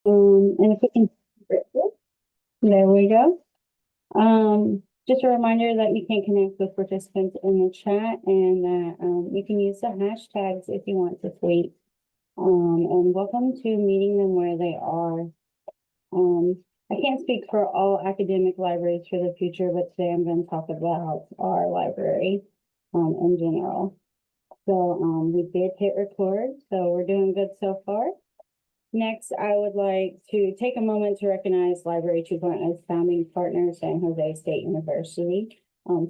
And if we can, there we go. Just a reminder that you can connect with participants in the chat and that you can use the hashtags if you want to tweet. And welcome to meeting them where they are. I can't speak for all academic libraries for the future, but today I'm going to talk about our library in general. So we did hit record, so we're doing good so far. Next, I would like to take a moment to recognize Library 2.0's founding partner, San Jose State University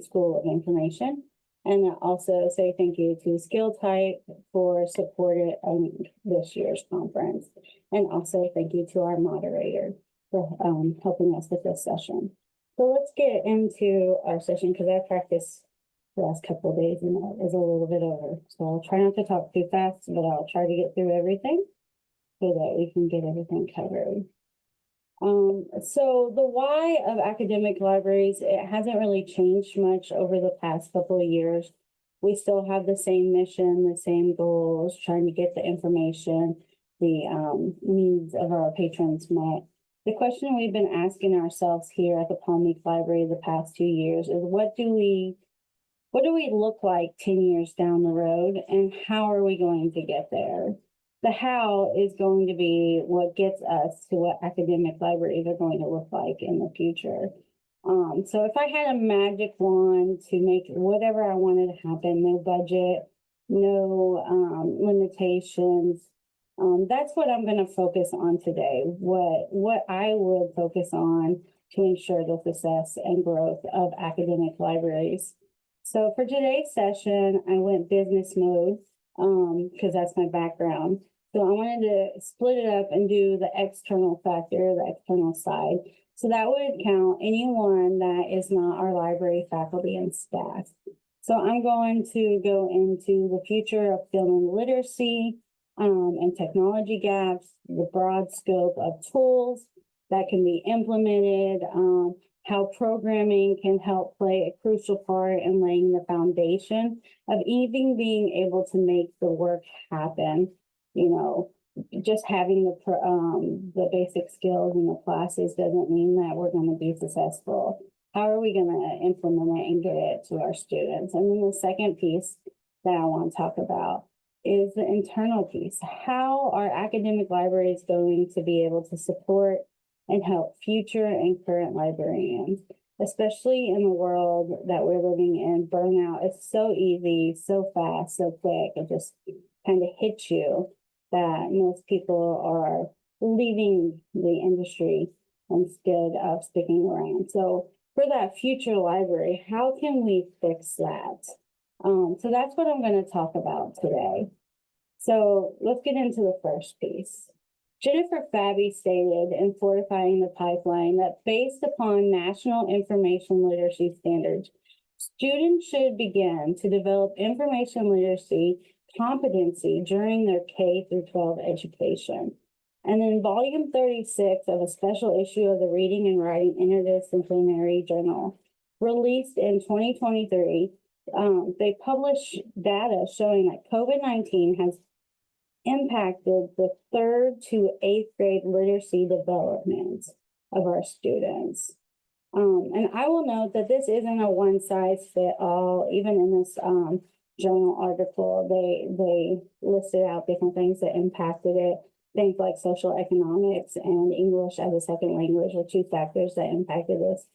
School of Information, and also say thank you to Skill Type for supporting this year's conference, and also thank you to our moderator for helping us with this session. So let's get into our session because I practiced the last couple of days and that is a little bit over. So I'll try not to talk too fast, but I'll try to get through everything so that we can get everything covered. So the why of academic libraries, it hasn't really changed much over the past couple of years. We still have the same mission, the same goals, trying to get the information, the needs of our patrons met. The question we've been asking ourselves here at the Palm Beach Library the past 2 years is what do we look like 10 years down the road, and how are we going to get there? The how is going to be what gets us to what academic libraries are going to look like in the future. So if I had a magic wand to make whatever I wanted to happen, no budget, no limitations, that's what I'm going to focus on today. What I would focus on to ensure the success and growth of academic libraries. So for today's session, I went business mode because that's my background. So I wanted to split it up and do the external factor, the external side. So that would count anyone that is not our library faculty and staff. So I'm going to go into the future of filming literacy and technology gaps, the broad scope of tools that can be implemented, how programming can help play a crucial part in laying the foundation of even being able to make the work happen. You know, just having the basic skills in the classes doesn't mean that we're going to be successful. How are we going to implement it and get it to our students? And then the second piece that I want to talk about is the internal piece. How are academic libraries going to be able to support and help future and current librarians, especially in the world that we're living in? Burnout is so easy, so fast, so quick. It just kind of hits you that most people are leaving the industry instead of sticking around. So for that future library, how can we fix that? So that's what I'm going to talk about today. So let's get into the first piece. Jennifer Fabi stated in Fortifying the Pipeline that based upon national information literacy standards, students should begin to develop information literacy competency during their K through 12 education. And in volume 36 of a special issue of the Reading and Writing Interdisciplinary Journal, released in 2023, they published data showing that COVID-19 has impacted the 3rd to 8th grade literacy development of our students. And I will note that this isn't a one size fit all. Even in this journal article, they listed out different things that impacted it. Things like social economics and English as a second language are 2 factors that impacted this.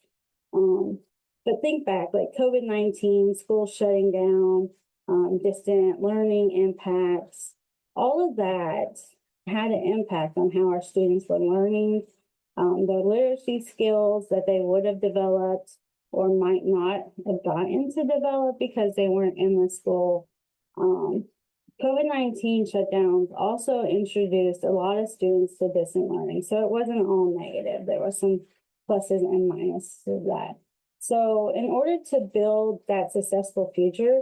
But think back, like COVID-19, schools shutting down, distant learning impacts, all of that had an impact on how our students were learning, the literacy skills that they would have developed or might not have gotten to develop because they weren't in the school. COVID-19 shutdowns also introduced a lot of students to distant learning. So it wasn't all negative. There were some pluses and minuses of that. So in order to build that successful future,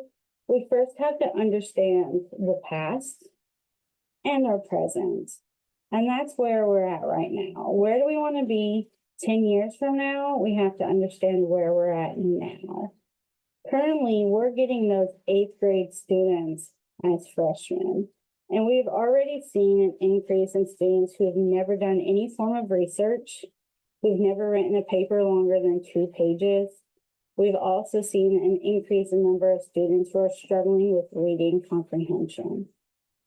we first have to understand the past and our present. And that's where we're at right now. Where do we want to be 10 years from now? We have to understand where we're at now. Currently, we're getting those 8th grade students as freshmen. And we've already seen an increase in students who have never done any form of research, who've never written a paper longer than 2 pages. We've also seen an increase in number of students who are struggling with reading comprehension.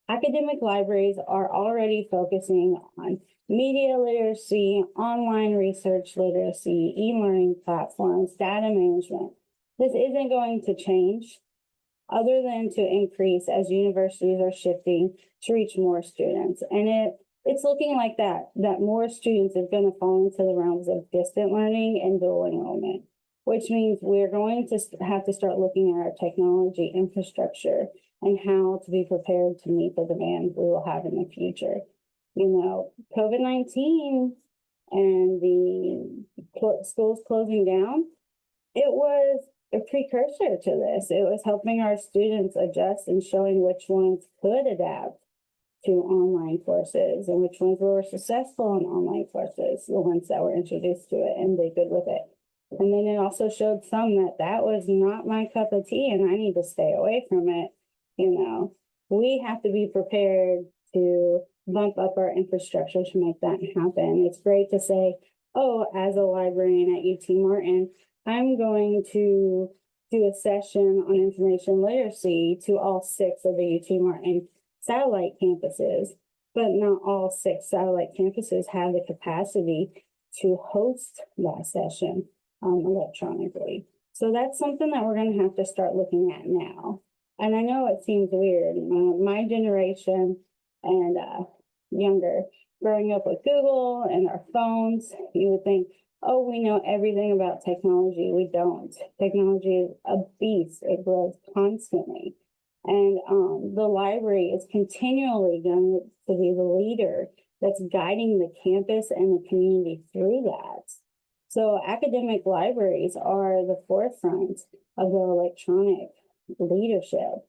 Academic libraries are already focusing on media literacy, online research literacy, e-learning platforms, data management. This isn't going to change other than to increase as universities are shifting to reach more students. And it's looking like that more students are going to fall into the realms of distant learning and dual enrollment, which means we're going to have to start looking at our technology infrastructure and how to be prepared to meet the demand we will have in the future. COVID-19 and the schools closing down, it was a precursor to this. It was helping our students adjust and showing which ones could adapt to online courses and which ones were successful in online courses, the ones that were introduced to it and did good with it. And then it also showed some that was not my cup of tea and I need to stay away from it. We have to be prepared to bump up our infrastructure to make that happen. It's great to say, oh, as a librarian at UT Martin, I'm going to do a session on information literacy to all 6 of the UT Martin satellite campuses, but not all 6 satellite campuses have the capacity to host that session electronically. So that's something that we're going to have to start looking at now. And I know it seems weird. My generation and younger, growing up with Google and our phones, you would think, oh, we know everything about technology. We don't. Technology is a beast. It grows constantly. And the library is continually going to be the leader that's guiding the campus and the community through that. So academic libraries are the forefront of the electronic leadership,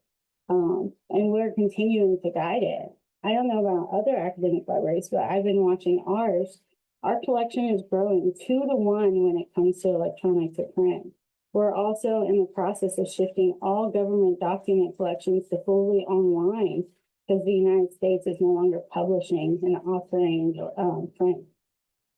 and we're continuing to guide it. I don't know about other academic libraries, but I've been watching ours. Our collection is growing 2 to 1 when it comes to electronic to print. We're also in the process of shifting all government document collections to fully online because the United States is no longer publishing and offering print.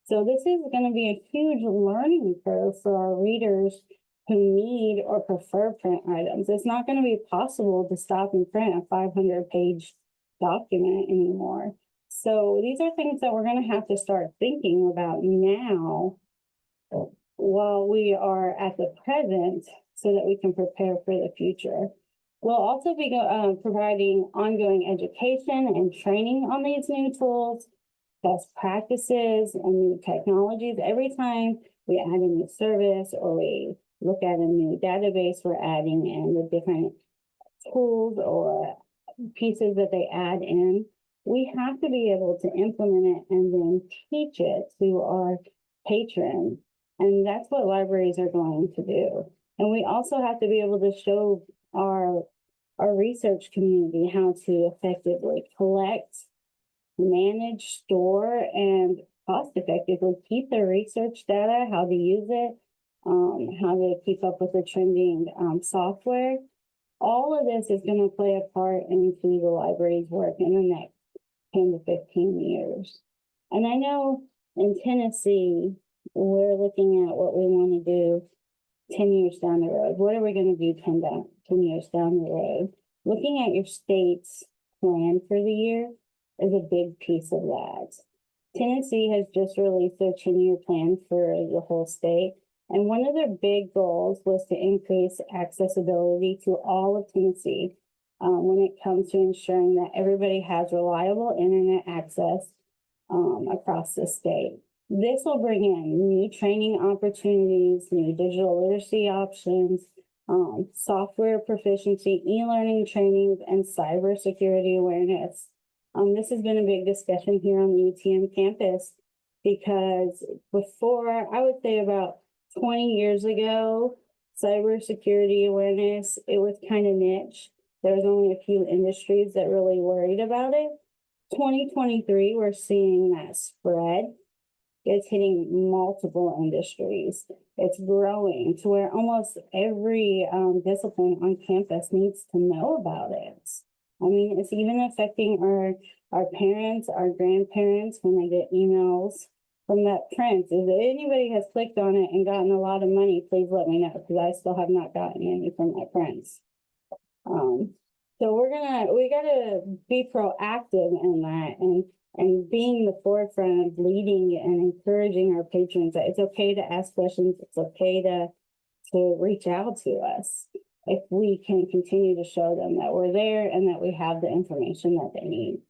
So this is going to be a huge learning curve for our readers who need or prefer print items. It's not going to be possible to stop and print a 500-page document anymore. So these are things that we're going to have to start thinking about now while we are at the present so that we can prepare for the future. We'll also be providing ongoing education and training on these new tools, best practices, and new technologies. Every time we add a new service or we look at a new database, we're adding in the different tools or pieces that they add in. We have to be able to implement it and then teach it to our patrons. And that's what libraries are going to do. And we also have to be able to show our research community how to effectively collect, manage, store, and cost effectively keep their research data, how to use it, how to keep up with the trending software. All of this is going to play a part into the library's work in the next 10 to 15 years. And I know in Tennessee, we're looking at what we want to do 10 years down the road. What are we going to do 10 years down the road? Looking at your state's plan for the year is a big piece of that. Tennessee has just released their 10-year plan for the whole state. And one of their big goals was to increase accessibility to all of Tennessee when it comes to ensuring that everybody has reliable internet access across the state. This will bring in new training opportunities, new digital literacy options, software proficiency, e-learning trainings, and cybersecurity awareness. This has been a big discussion here on the UTM campus because before, I would say about 20 years ago, cybersecurity awareness, it was kind of niche. There was only a few industries that really worried about it. 2023, we're seeing that spread. It's hitting multiple industries. It's growing to where almost every discipline on campus needs to know about it. I mean, it's even affecting our parents, our grandparents when they get emails from that print. If anybody has clicked on it and gotten a lot of money, please let me know, because I still have not gotten any from my prints. So we gotta be proactive in that, and being the forefront of leading and encouraging our patrons that it's okay to ask questions. It's okay to reach out to us if we can continue to show them that we're there and that we have the information that they need.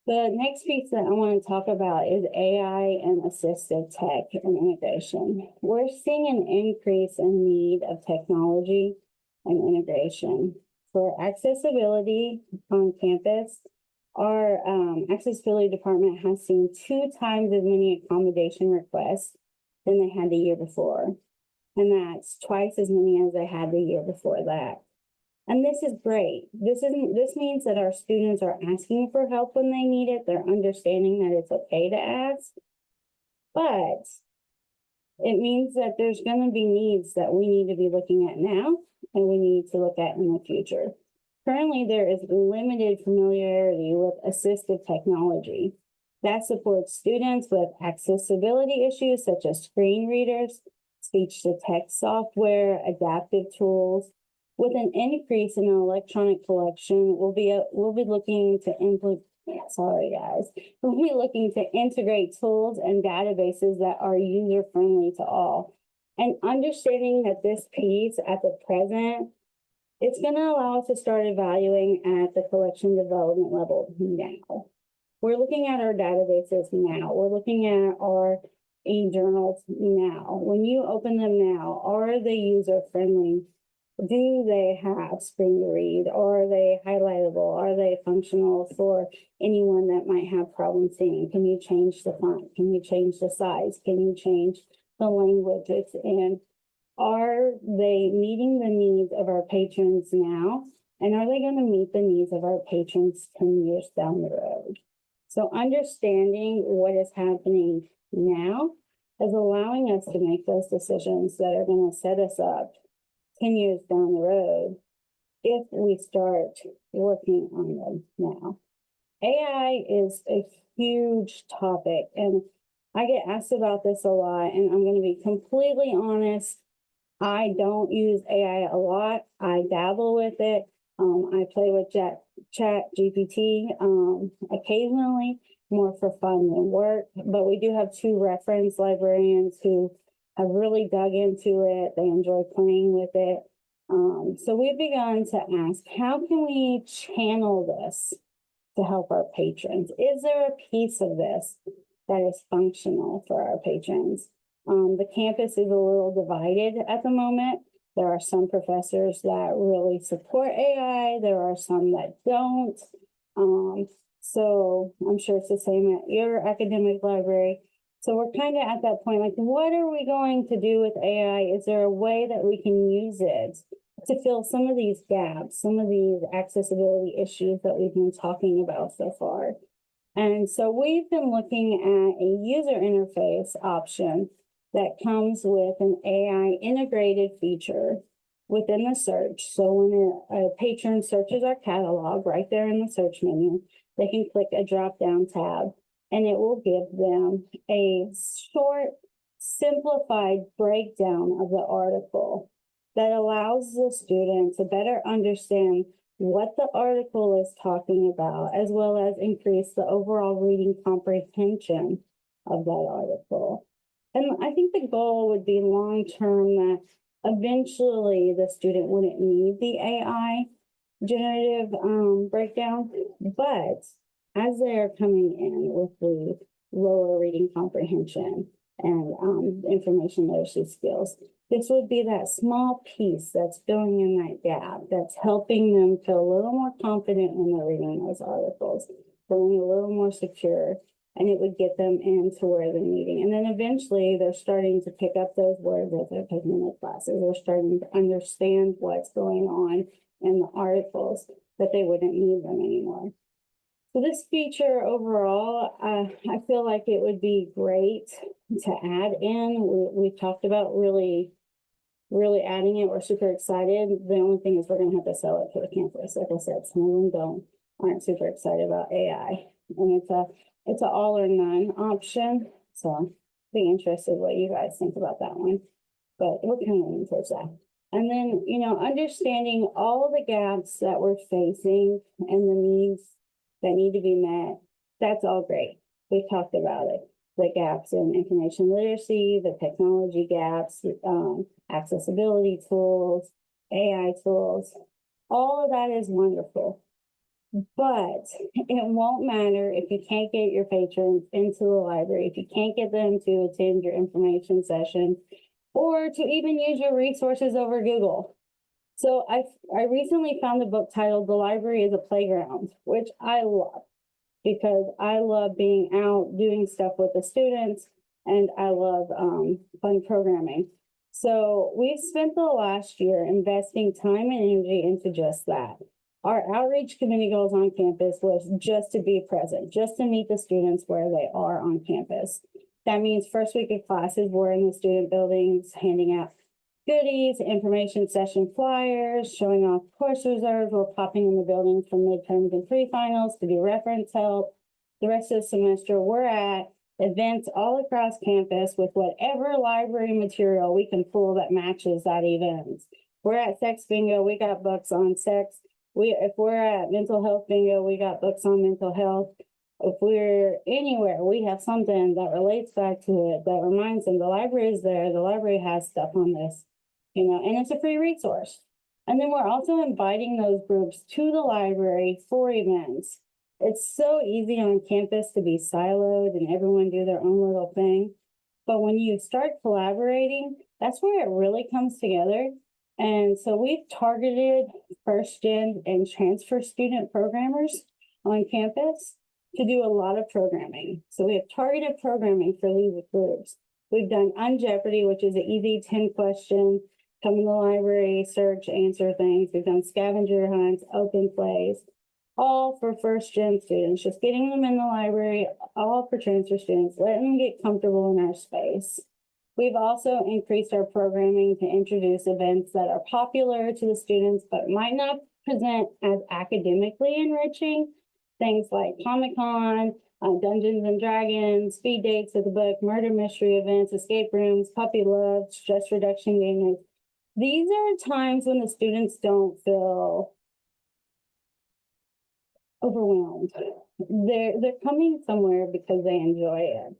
The next piece that I want to talk about is AI and assistive tech and integration. We're seeing an increase in need of technology and integration. For accessibility on campus, our accessibility department has seen 2 times as many accommodation requests than they had the year before. And that's twice as many as they had the year before that. And this is great. This means that our students are asking for help when they need it. They're understanding that it's okay to ask. But it means that there's going to be needs that we need to be looking at now and we need to look at in the future. Currently, there is limited familiarity with assistive technology that supports students with accessibility issues such as screen readers, speech-to-text software, adaptive tools. With an increase in electronic collection, we'll be looking to integrate tools and databases that are user-friendly to all. And understanding that this piece at the present, it's going to allow us to start evaluating at the collection development level now. We're looking at our databases now. We're looking at our e-journals now. When you open them now, are they user-friendly? Do they have screen to read? Are they highlightable? Are they functional for anyone that might have problems seeing? Can you change the font? Can you change the size? Can you change the language it's in? Are they meeting the needs of our patrons now? And are they going to meet the needs of our patrons 10 years down the road? So understanding what is happening now is allowing us to make those decisions that are going to set us up 10 years down the road if we start working on them now. AI is a huge topic, and I get asked about this a lot, and I'm going to be completely honest. I don't use AI a lot. I dabble with it. I play with Chat GPT occasionally, more for fun than work. But we do have 2 reference librarians who have really dug into it. They enjoy playing with it. So we've begun to ask, how can we channel this to help our patrons? Is there a piece of this that is functional for our patrons? The campus is a little divided at the moment. There are some professors that really support AI. There are some that don't. So I'm sure it's the same at your academic library. So we're kind of at that point, like, what are we going to do with AI? Is there a way that we can use it to fill some of these gaps, some of these accessibility issues that we've been talking about so far? And so we've been looking at a user interface option that comes with an AI integrated feature within the search. So when a patron searches our catalog right there in the search menu, they can click a drop-down tab and it will give them a short, simplified breakdown of the article that allows the student to better understand what the article is talking about, as well as increase the overall reading comprehension of that article. And I think the goal would be long-term that eventually the student wouldn't need the AI generative breakdown, but as they are coming in with the lower reading comprehension and information literacy skills, this would be that small piece that's filling in that gap, that's helping them feel a little more confident when they're reading those articles, feeling a little more secure, and it would get them into where they're needing. And then eventually they're starting to pick up those words as they're taking their classes. They're starting to understand what's going on in the articles, that they wouldn't need them anymore. So this feature overall, I feel like it would be great to add in. We've talked about really really adding it. We're super excited. The only thing is we're gonna have to sell it to the campus. Like I said, some of them aren't super excited about AI. And it's a all or none option. So be interested what you guys think about that one. But we're kind of leaning towards that. And then, understanding all the gaps that we're facing and the needs that need to be met, that's all great. We've talked about it. The gaps in information literacy, the technology gaps, accessibility tools, AI tools, all of that is wonderful. But it won't matter if you can't get your patrons into the library, if you can't get them to attend your information sessions, or to even use your resources over Google. So I recently found a book titled The Library is a Playground, which I love because I love being out doing stuff with the students, and I love fun programming. So we've spent the last year investing time and energy into just that. Our outreach committee goals on campus was just to be present, just to meet the students where they are on campus. That means first week of classes, we're in the student buildings, handing out goodies, information session flyers, showing off course reserves. We're popping in the building for midterms and pre-finals to do reference help. The rest of the semester, we're at events all across campus with whatever library material we can pull that matches that event. We're at sex bingo, we got books on sex. If we're at mental health bingo, we got books on mental health. If we're anywhere, we have something that relates back to it, that reminds them the library is there, the library has stuff on this, and it's a free resource. And then we're also inviting those groups to the library for events. It's so easy on campus to be siloed and everyone do their own little thing. But when you start collaborating, that's where it really comes together. And so we've targeted first gen and transfer student programmers on campus to do a lot of programming. So we have targeted programming for these groups. We've done Unjeopardy, which is an easy 10-question, come in the library, search, answer things. We've done scavenger hunts, open plays, all for first gen students, just getting them in the library, all for transfer students, letting them get comfortable in our space. We've also increased our programming to introduce events that are popular to the students, but might not present as academically enriching. Things like Comic-Con, Dungeons and Dragons, speed dates with the book, murder mystery events, escape rooms, puppy love, stress reduction game nights. These are times when the students don't feel overwhelmed. They're coming somewhere because they enjoy it,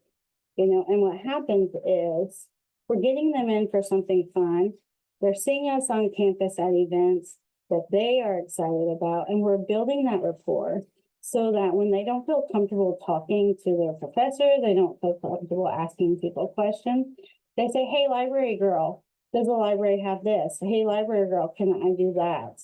and what happens is we're getting them in for something fun. They're seeing us on campus at events that they are excited about, and we're building that rapport. So that when they don't feel comfortable talking to their professor, they don't feel comfortable asking people questions, they say, hey, library girl, does the library have this? Hey, library girl, can I do that?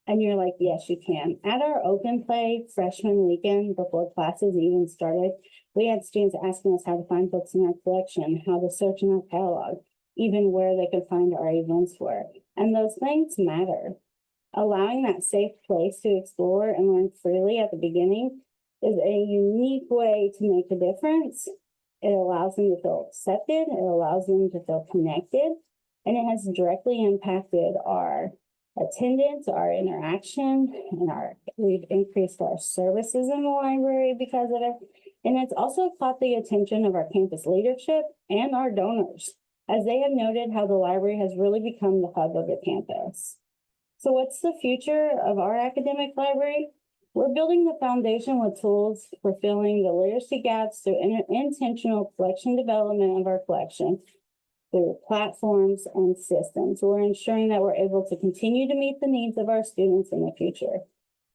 And you're like, yes, you can. At our open play freshman weekend, before classes even started, we had students asking us how to find books in our collection, how to search in our catalog, even where they could find our events were. And those things matter. Allowing that safe place to explore and learn freely at the beginning is a unique way to make a difference. It allows them to feel accepted. It allows them to feel connected. And it has directly impacted our attendance, our interaction, and we've increased our services in the library because of it. And it's also caught the attention of our campus leadership and our donors, as they have noted how the library has really become the hub of the campus. So what's the future of our academic library? We're building the foundation with tools for filling the literacy gaps through intentional collection development of our collection through platforms and systems. We're ensuring that we're able to continue to meet the needs of our students in the future.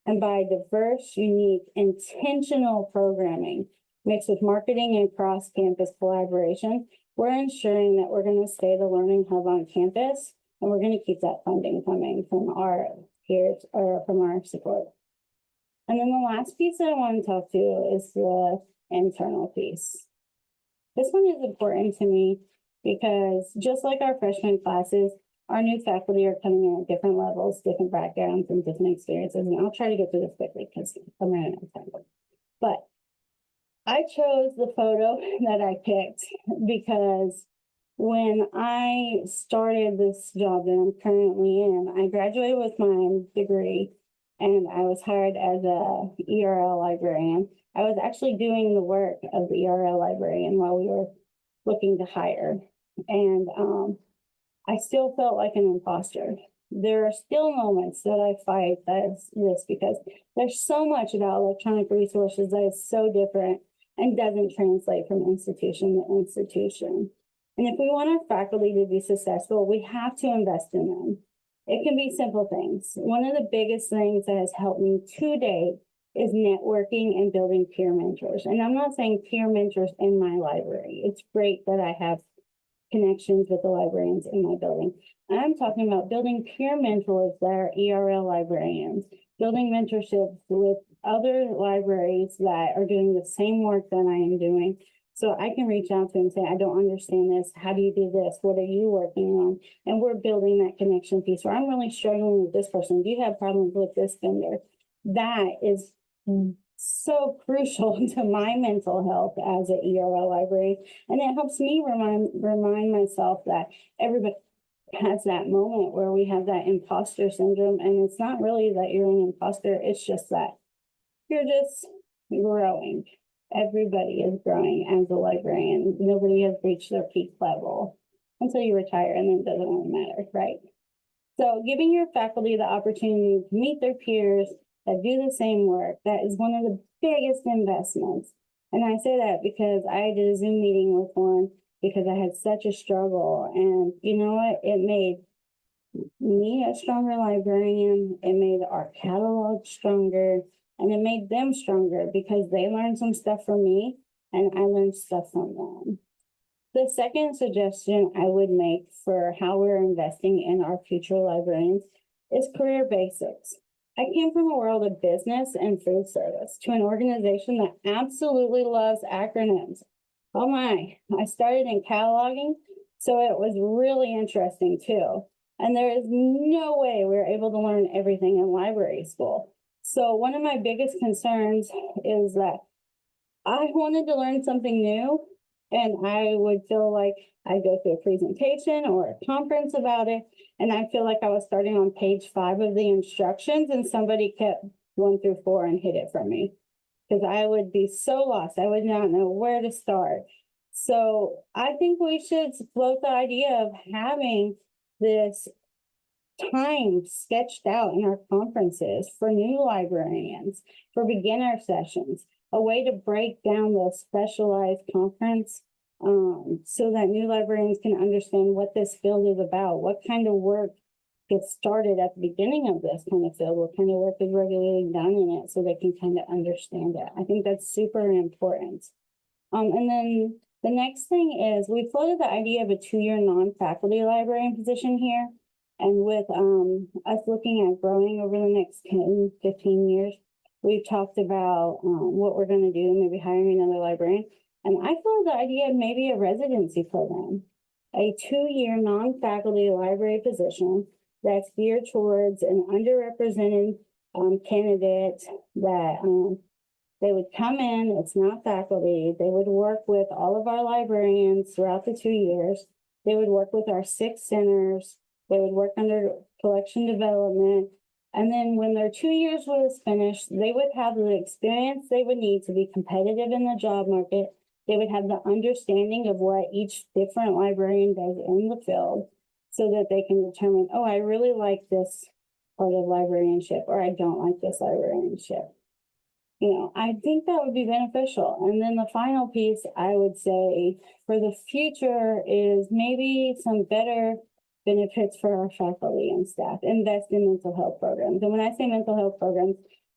And by diverse, unique, intentional programming mixed with marketing and cross-campus collaboration, we're ensuring that we're going to stay the learning hub on campus. And we're going to keep that funding coming from our peers or from our support. And then the last piece that I want to talk to is the internal piece. This one is important to me because just like our freshman classes, our new faculty are coming in at different levels, different backgrounds, and different experiences. And I'll try to get through this quickly because I'm running out of time. But I chose the photo that I picked because When I started this job that I'm currently in, I graduated with my degree and I was hired as a ERL librarian. I was actually doing the work of the ERL librarian while we were looking to hire. And I still felt like an imposter. There are still moments that I fight this because there's so much about electronic resources that is so different and doesn't translate from institution to institution. And if we want our faculty to be successful, we have to invest in them. It can be simple things. One of the biggest things that has helped me to date is networking and building peer mentors. And I'm not saying peer mentors in my library. It's great that I have connections with the librarians in my building. I'm talking about building peer mentors that are ERL librarians, building mentorships with other libraries that are doing the same work that I am doing. So I can reach out to them and say, I don't understand this. How do you do this? What are you working on? And we're building that connection piece where I'm really struggling with this person. Do you have problems with this vendor? That is so crucial to my mental health as an ERL library. And it helps me remind myself that everybody has that moment where we have that imposter syndrome. And it's not really that you're an imposter. It's just that you're just growing. Everybody is growing as a librarian. Nobody has reached their peak level until you retire, and then it doesn't really matter, right? So giving your faculty the opportunity to meet their peers that do the same work, that is one of the biggest investments. And I say that because I did a Zoom meeting with one because I had such a struggle. And you know what? It made me a stronger librarian. It made our catalog stronger. And it made them stronger because they learned some stuff from me and I learned stuff from them. The second suggestion I would make for how we're investing in our future librarians is career basics. I came from a world of business and food service to an organization that absolutely loves acronyms. Oh my, I started in cataloging, so it was really interesting too. And there is no way we're able to learn everything in library school. So one of my biggest concerns is that I wanted to learn something new, and I would feel like I'd go through a presentation or a conference about it, and I feel like I was starting on page 5 of the instructions, and somebody kept 1 through 4 and hid it from me because I would be so lost. I would not know where to start. So I think we should float the idea of having this time sketched out in our conferences for new librarians, for beginner sessions, a way to break down the specialized conference so that new librarians can understand what this field is about, what kind of work gets started at the beginning of this kind of field, what kind of work is regularly done in it so they can kind of understand it. I think that's super important. And then the next thing is we floated the idea of a 2-year non-faculty librarian position here. And with us looking at growing over the next 10, 15 years, we've talked about what we're going to do, maybe hiring another librarian. And I thought the idea of maybe a residency program, a 2-year non-faculty library position that's geared towards an underrepresented candidate that they would come in, it's not faculty, they would work with all of our librarians throughout the 2 years. They would work with our 6 centers. They would work under collection development. And then when their 2 years was finished, they would have the experience they would need to be competitive in the job market. They would have the understanding of what each different librarian does in the field so that they can determine, oh, I really like this part of librarianship, or I don't like this librarianship. You know, I think that would be beneficial. And then the final piece I would say for the future is maybe some better benefits for our faculty and staff, invest in mental health programs. And when I say mental health programs,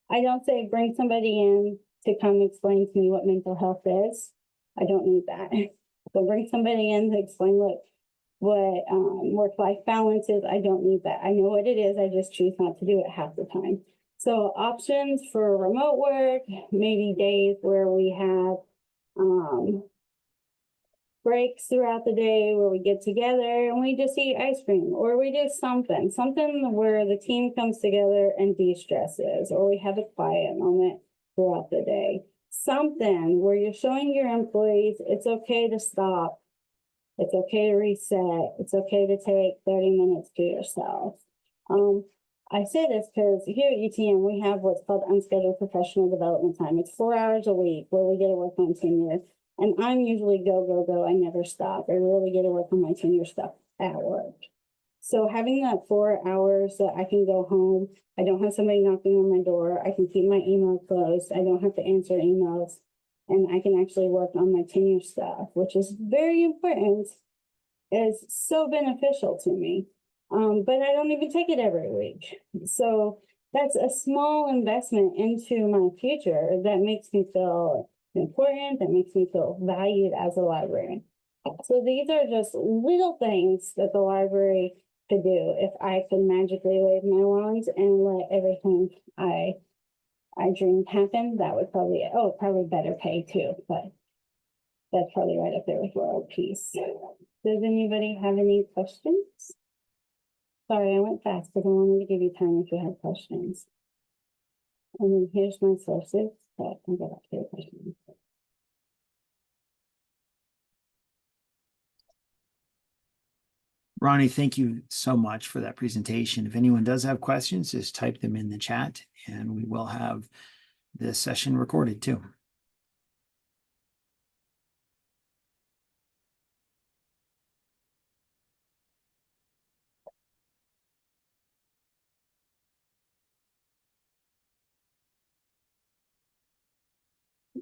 I don't say bring somebody in to come explain to me what mental health is. I don't need that. So bring somebody in to explain what work-life balance is. I don't need that. I know what it is. I just choose not to do it half the time. So options for remote work, maybe days where we have breaks throughout the day where we get together and we just eat ice cream, or we do something where the team comes together and de-stresses, or we have a quiet moment throughout the day. Something where you're showing your employees it's okay to stop. It's okay to reset. It's okay to take 30 minutes to yourself. I say this because here at UTM, we have what's called unscheduled professional development time. It's 4 hours a week where we get to work on tenure. And I'm usually go, go, go. I never stop. I really get to work on my tenure stuff at work. So having that 4 hours that I can go home, I don't have somebody knocking on my door. I can keep my email closed. I don't have to answer emails. And I can actually work on my tenure stuff, which is very important, is so beneficial to me. But I don't even take it every week. So that's a small investment into my future that makes me feel important, that makes me feel valued as a librarian. So these are just little things that the library could do if I could magically wave my wand and let everything I dreamed happen. That would probably, probably better pay too, but that's probably right up there with world peace. Does anybody have any questions? Sorry, I went fast because I wanted to give you time if you have questions. And then here's my sources, so I can go back to your questions. Ronnie, thank you so much for that presentation. If anyone does have questions, just type them in the chat and we will have this session recorded too.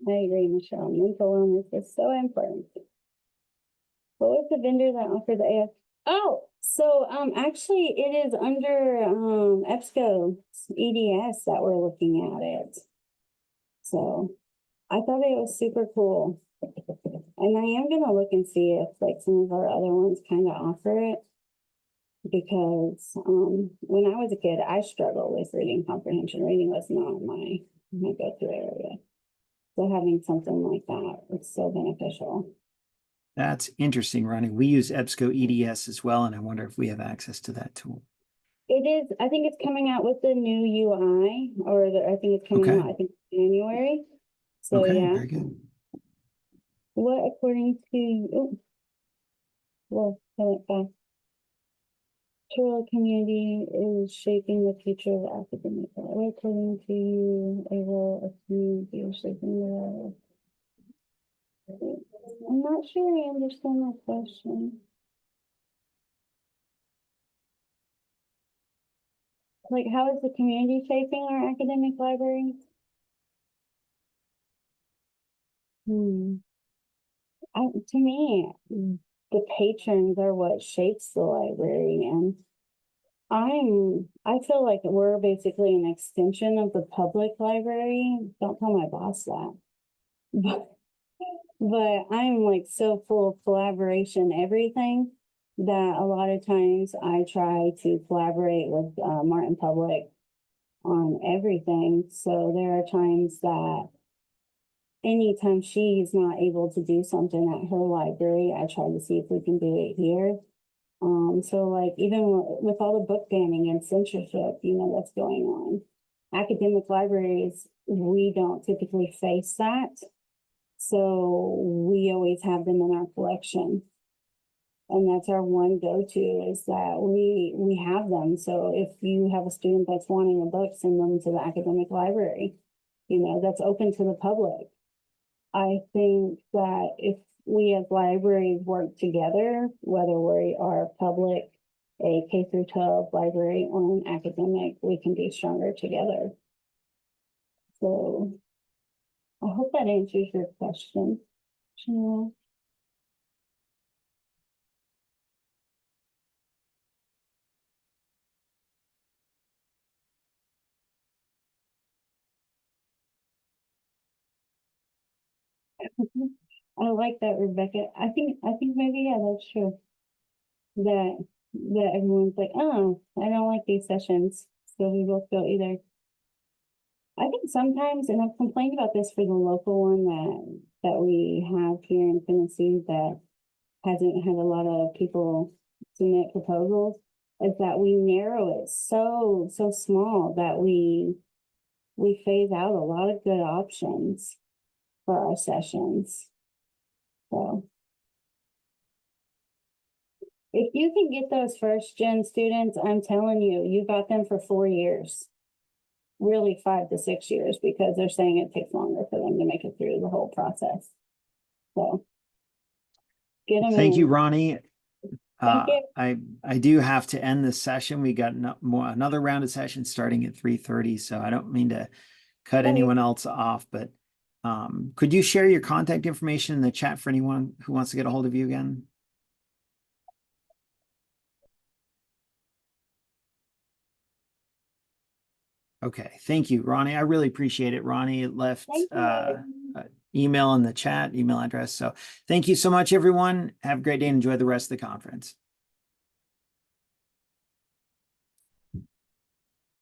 I agree, Michelle. Mental wellness is so important. What was the vendor that offered the AF? Oh, so actually it is under EBSCO EDS that we're looking at it. So I thought it was super cool. And I am gonna look and see if like some of our other ones kind of offer it. Because when I was a kid, I struggled with reading comprehension. Reading was not my go-to area. So having something like that, it's so beneficial. That's interesting, Ronnie. We use EBSCO EDS as well, and I wonder if we have access to that tool. It is, I think it's coming out with the new UI, or I think it's coming out, I think, January. So okay, yeah. very good. What according to, Rural community is shaping the future of academic. What according to you, a role of community is shaping the I'm not sure I understand that question. Like, how is the community shaping our academic library? To me, the patrons are what shapes the library, and I feel like we're basically an extension of the public library. Don't tell my boss that. But I'm like so full of collaboration, everything, that a lot of times I try to collaborate with Martin Public on everything. So there are times that anytime she's not able to do something at her library, I try to see if we can do it here. So like even with all the book banning and censorship, that's going on, academic libraries, we don't typically face that. So we always have them in our collection. And that's our one go-to, is that we have them. So if you have a student that's wanting a book, send them to the academic library, that's open to the public. I think that if we as libraries work together, whether we are public, a K through 12 library, or an academic, we can be stronger together. So I hope that answers your question. Chanel. I like that, Rebecca. I think maybe, yeah, that's true. That everyone's like, oh, I don't like these sessions, so we both go either. I think sometimes, and I've complained about this for the local one that we have here in Tennessee that hasn't had a lot of people submit proposals, is that we narrow it so small that we phase out a lot of good options for our sessions. So If you can get those first gen students, I'm telling you, you got them for 4 years. Really 5 to 6 years, because they're saying it takes longer for them to make it through the whole process. So. Get them Thank you, in. Ronnie. Thank you. I do have to end this session. We got another round of sessions starting at 3:30, so I don't mean to cut Okay. anyone else off, but could you share your contact information in the chat for anyone who wants to get a hold of you again? Okay, thank you, Ronnie. I really appreciate it. Ronnie left Thank you. email in the chat, email address. So thank you so much, everyone. Have a great day and enjoy the rest of the conference.